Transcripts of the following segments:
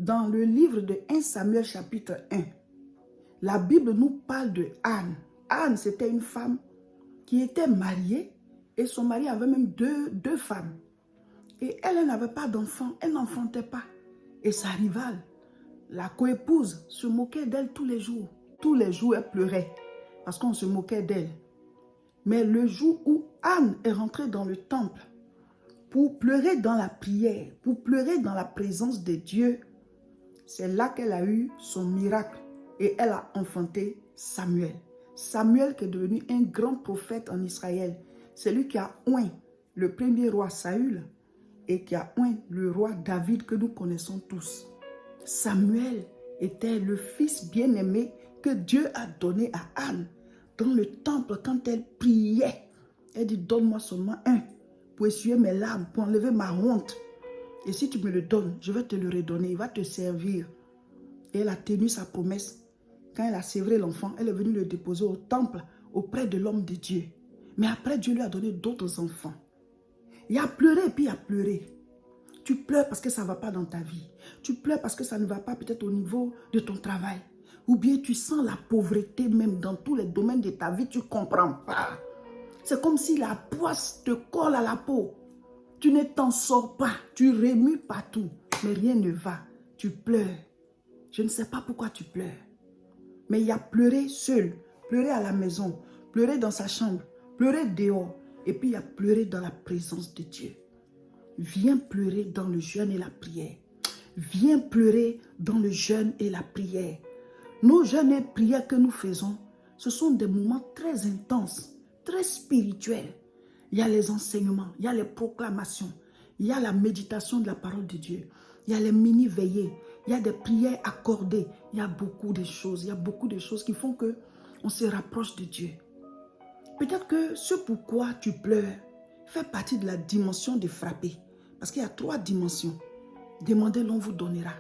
dans le livre de 1 Samuel chapitre 1, la Bible nous parle de Anne. Anne, c'était une femme qui était mariée et son mari avait même deux femmes. Et elle n'avait pas d'enfant, elle n'enfantait pas. Et sa rivale, la coépouse, se moquait d'elle tous les jours. Tous les jours, elle pleurait parce qu'on se moquait d'elle. Mais le jour où Anne est rentrée dans le temple pour pleurer dans la prière, pour pleurer dans la présence de Dieu, c'est là qu'elle a eu son miracle et elle a enfanté Samuel. Samuel qui est devenu un grand prophète en Israël. C'est lui qui a oint le premier roi Saül et qui a oint le roi David que nous connaissons tous. Samuel était le fils bien-aimé que Dieu a donné à Anne. Dans le temple, quand elle priait, elle dit, donne-moi seulement un pour essuyer mes larmes, pour enlever ma honte. Et si tu me le donnes, je vais te le redonner, il va te servir. Et elle a tenu sa promesse. Quand elle a sévré l'enfant, elle est venue le déposer au temple, auprès de l'homme de Dieu. Mais après, Dieu lui a donné d'autres enfants. Il a pleuré et puis il a pleuré. Tu pleures parce que ça ne va pas dans ta vie. Tu pleures parce que ça ne va pas peut-être au niveau de ton travail. Ou bien tu sens la pauvreté même dans tous les domaines de ta vie, tu ne comprends pas. C'est comme si la poisse te colle à la peau. Tu ne t'en sors pas, tu remues partout, mais rien ne va. Tu pleures. Je ne sais pas pourquoi tu pleures. Mais il a pleuré seul, pleuré à la maison, pleuré dans sa chambre, pleuré dehors, et puis il a pleuré dans la présence de Dieu. Viens pleurer dans le jeûne et la prière. Viens pleurer dans le jeûne et la prière. Nos jeûnes et prières que nous faisons, ce sont des moments très intenses, très spirituels. Il y a les enseignements, il y a les proclamations, il y a la méditation de la parole de Dieu, il y a les mini-veillées, il y a des prières accordées, il y a beaucoup de choses, qui font qu'on se rapproche de Dieu. Peut-être que ce pourquoi tu pleures fait partie de la dimension de frapper. Parce qu'il y a 3 dimensions. Demandez, l'on vous donnera.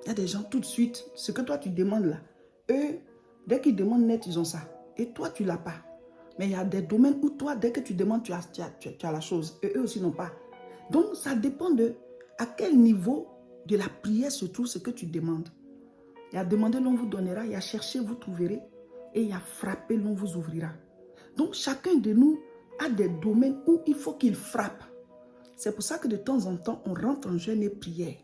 Il y a des gens tout de suite, ce que toi tu demandes là, eux, dès qu'ils demandent net, ils ont ça. Et toi, tu ne l'as pas. Mais il y a des domaines où toi, dès que tu demandes, tu as la chose. Et eux aussi n'ont pas. Donc, ça dépend de à quel niveau de la prière se trouve ce que tu demandes. Il y a demandé, l'on vous donnera. Il y a cherché, vous trouverez. Et il y a frappé, l'on vous ouvrira. Donc, chacun de nous a des domaines où il faut qu'il frappe. C'est pour ça que de temps en temps, on rentre en jeûne et prière.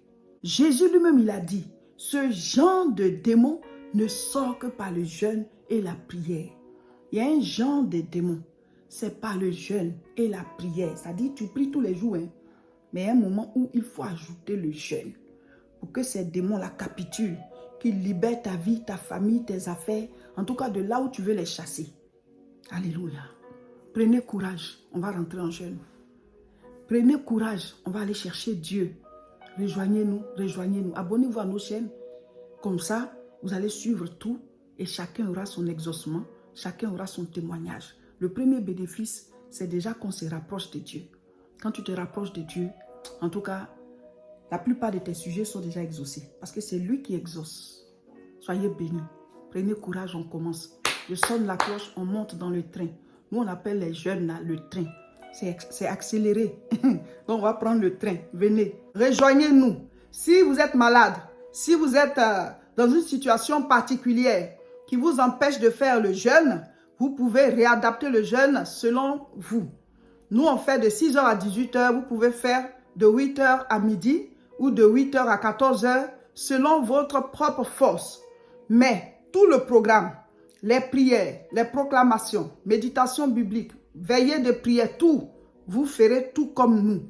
Jésus lui-même, il a dit, ce genre de démon ne sort que par le jeûne et la prière. Il y a un genre de démon, c'est par le jeûne et la prière. Ça dit, tu pries tous les jours, hein? Mais il y a un moment où il faut ajouter le jeûne pour que ces démons-là capitulent, qu'ils libèrent ta vie, ta famille, tes affaires, en tout cas de là où tu veux les chasser. Alléluia. Prenez courage, on va rentrer en jeûne. Prenez courage, on va aller chercher Dieu. Rejoignez-nous, rejoignez-nous. Abonnez-vous à nos chaînes. Comme ça, vous allez suivre tout et chacun aura son exaucement, chacun aura son témoignage. Le premier bénéfice, c'est déjà qu'on se rapproche de Dieu. Quand tu te rapproches de Dieu, en tout cas, la plupart de tes sujets sont déjà exaucés. Parce que c'est lui qui exauce. Soyez bénis. Prenez courage, on commence. Je sonne la cloche, on monte dans le train. Nous, on appelle les jeunes là, le train. C'est accéléré. Donc, on va prendre le train. Venez, rejoignez-nous. Si vous êtes malade, si vous êtes dans une situation particulière qui vous empêche de faire le jeûne, vous pouvez réadapter le jeûne selon vous. Nous, on fait de 6h à 18h. Vous pouvez faire de 8h à midi ou de 8h à 14h selon votre propre force. Mais tout le programme, les prières, les proclamations, méditation biblique, veillée de prière, tout, vous ferez tout comme nous.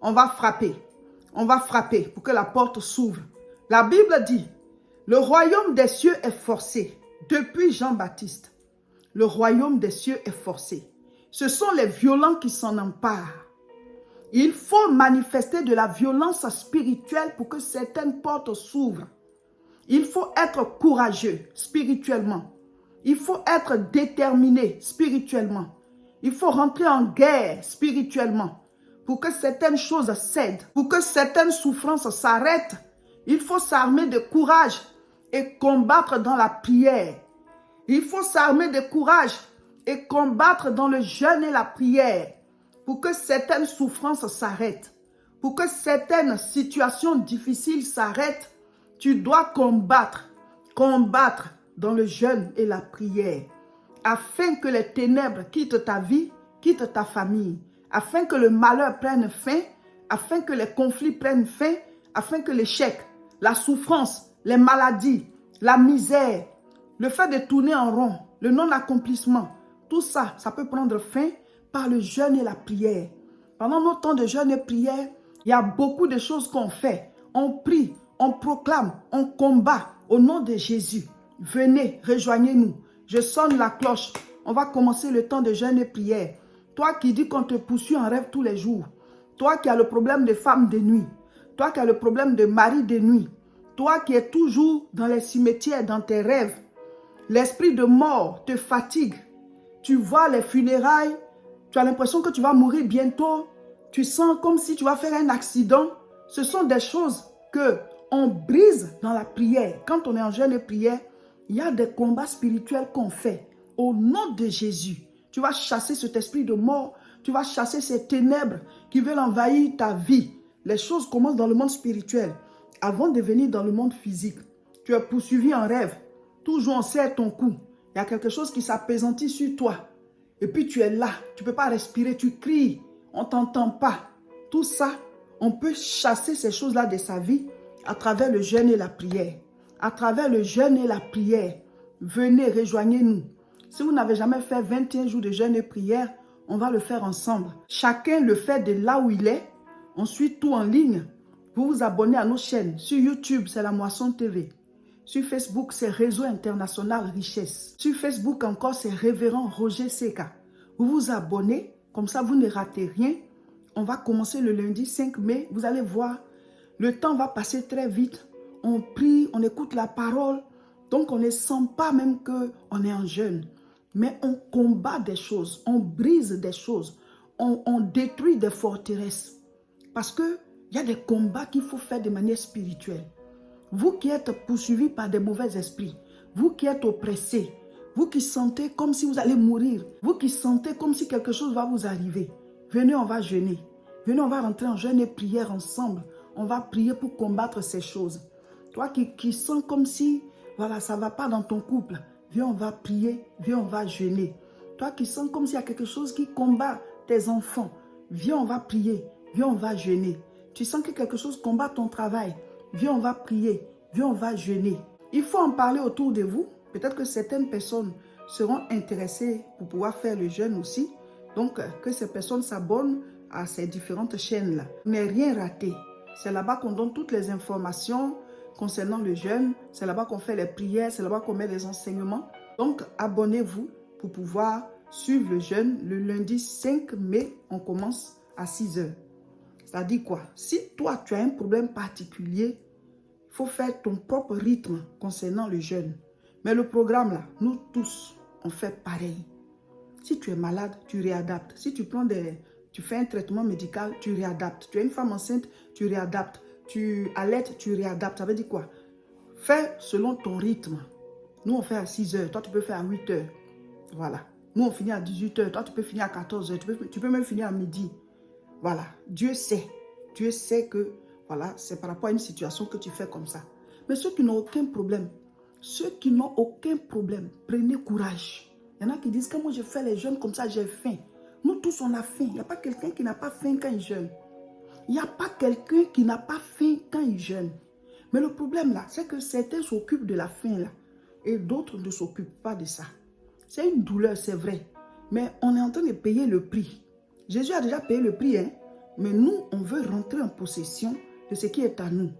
On va frapper pour que la porte s'ouvre. La Bible dit, le royaume des cieux est forcé. Depuis Jean-Baptiste, le royaume des cieux est forcé. Ce sont les violents qui s'en emparent. Il faut manifester de la violence spirituelle pour que certaines portes s'ouvrent. Il faut être courageux spirituellement. Il faut être déterminé spirituellement. Il faut rentrer en guerre spirituellement pour que certaines choses cèdent, pour que certaines souffrances s'arrêtent. Il faut s'armer de courage et combattre dans la prière. Il faut s'armer de courage et combattre dans le jeûne et la prière pour que certaines souffrances s'arrêtent, pour que certaines situations difficiles s'arrêtent Tu dois combattre dans le jeûne et la prière, afin que les ténèbres quittent ta vie, quittent ta famille, afin que le malheur prenne fin, afin que les conflits prennent fin, afin que l'échec, la souffrance, les maladies, la misère, le fait de tourner en rond, le non-accomplissement, tout ça, ça peut prendre fin par le jeûne et la prière. Pendant nos temps de jeûne et prière, il y a beaucoup de choses qu'on fait. On prie, on proclame, on combat au nom de Jésus. Venez, rejoignez-nous. Je sonne la cloche. On va commencer le temps de jeûne et prière. Toi qui dis qu'on te poursuit en rêve tous les jours. Toi qui as le problème de femme de nuit. Toi qui as le problème de mari de nuit. Toi qui es toujours dans les cimetières, dans tes rêves. L'esprit de mort te fatigue. Tu vois les funérailles. Tu as l'impression que tu vas mourir bientôt. Tu sens comme si tu vas faire un accident. Ce sont des choses que on brise dans la prière. Quand on est en jeûne et prière, il y a des combats spirituels qu'on fait. Au nom de Jésus, tu vas chasser cet esprit de mort. Tu vas chasser ces ténèbres qui veulent envahir ta vie. Les choses commencent dans le monde spirituel avant de venir dans le monde physique. Tu es poursuivi en rêve. Toujours on serre ton cou. Il y a quelque chose qui s'apaisantit sur toi. Et puis tu es là. Tu ne peux pas respirer. Tu cries. On ne t'entend pas. Tout ça, on peut chasser ces choses-là de sa vie à travers le jeûne et la prière. À travers le jeûne et la prière. Venez, rejoignez-nous. Si vous n'avez jamais fait 21 jours de jeûne et prière, on va le faire ensemble. Chacun le fait de là où il est. On suit tout en ligne. Vous vous abonnez à nos chaînes. Sur YouTube, c'est La Moisson TV. Sur Facebook, c'est Réseau International Richesse. Sur Facebook encore, c'est Révérend Roger Seka. Vous vous abonnez, comme ça vous ne ratez rien. On va commencer le lundi 5 mai. Vous allez voir, le temps va passer très vite. On prie, on écoute la parole. Donc on ne sent pas même qu'on est en jeûne. Mais on combat des choses, on brise des choses, on détruit des forteresses. Parce qu'il y a des combats qu'il faut faire de manière spirituelle. Vous qui êtes poursuivis par des mauvais esprits, vous qui êtes oppressés, vous qui sentez comme si vous allez mourir, vous qui sentez comme si quelque chose va vous arriver, venez, on va jeûner. Venez, on va rentrer en jeûne et prière ensemble. On va prier pour combattre ces choses. Toi qui sens comme si, voilà, ça ne va pas dans ton couple, viens, on va prier, viens, on va jeûner. Toi qui sens comme s'il y a quelque chose qui combat tes enfants, viens, on va prier, viens, on va jeûner. Tu sens que quelque chose combat ton travail, viens, on va prier, viens, on va jeûner. Il faut en parler autour de vous. Peut-être que certaines personnes seront intéressées pour pouvoir faire le jeûne aussi. Donc, que ces personnes s'abonnent à ces différentes chaînes-là. Mais rien raté. C'est là-bas qu'on donne toutes les informations concernant le jeûne. C'est là-bas qu'on fait les prières. C'est là-bas qu'on met les enseignements. Donc, abonnez-vous pour pouvoir suivre le jeûne. Le lundi 5 mai, on commence à 6 heures. Ça dit quoi? Si toi, tu as un problème particulier, il faut faire ton propre rythme concernant le jeûne. Mais le programme là, nous tous, on fait pareil. Si tu es malade, tu réadaptes. Si tu fais un traitement médical, tu réadaptes. Tu es une femme enceinte, tu réadaptes. Tu allaites, tu réadaptes. Ça veut dire quoi? Fais selon ton rythme. Nous, on fait à 6 heures. Toi, tu peux faire à 8 heures. Voilà. Nous, on finit à 18 heures. Toi, tu peux finir à 14 heures. Tu peux même finir à midi. Voilà. Dieu sait. Dieu sait que, voilà, c'est par rapport à une situation que tu fais comme ça. Mais ceux qui n'ont aucun problème, prenez courage. Il y en a qui disent que moi, je fais les jeûnes comme ça, j'ai faim. Nous tous, on a faim. Il n'y a pas quelqu'un qui n'a pas faim quand il jeûne. Il n'y a pas quelqu'un qui n'a pas faim quand il jeûne. Mais le problème là, c'est que certains s'occupent de la faim là. Et d'autres ne s'occupent pas de ça. C'est une douleur, c'est vrai. Mais on est en train de payer le prix. Jésus a déjà payé le prix, hein. Mais nous, on veut rentrer en possession de ce qui est à nous.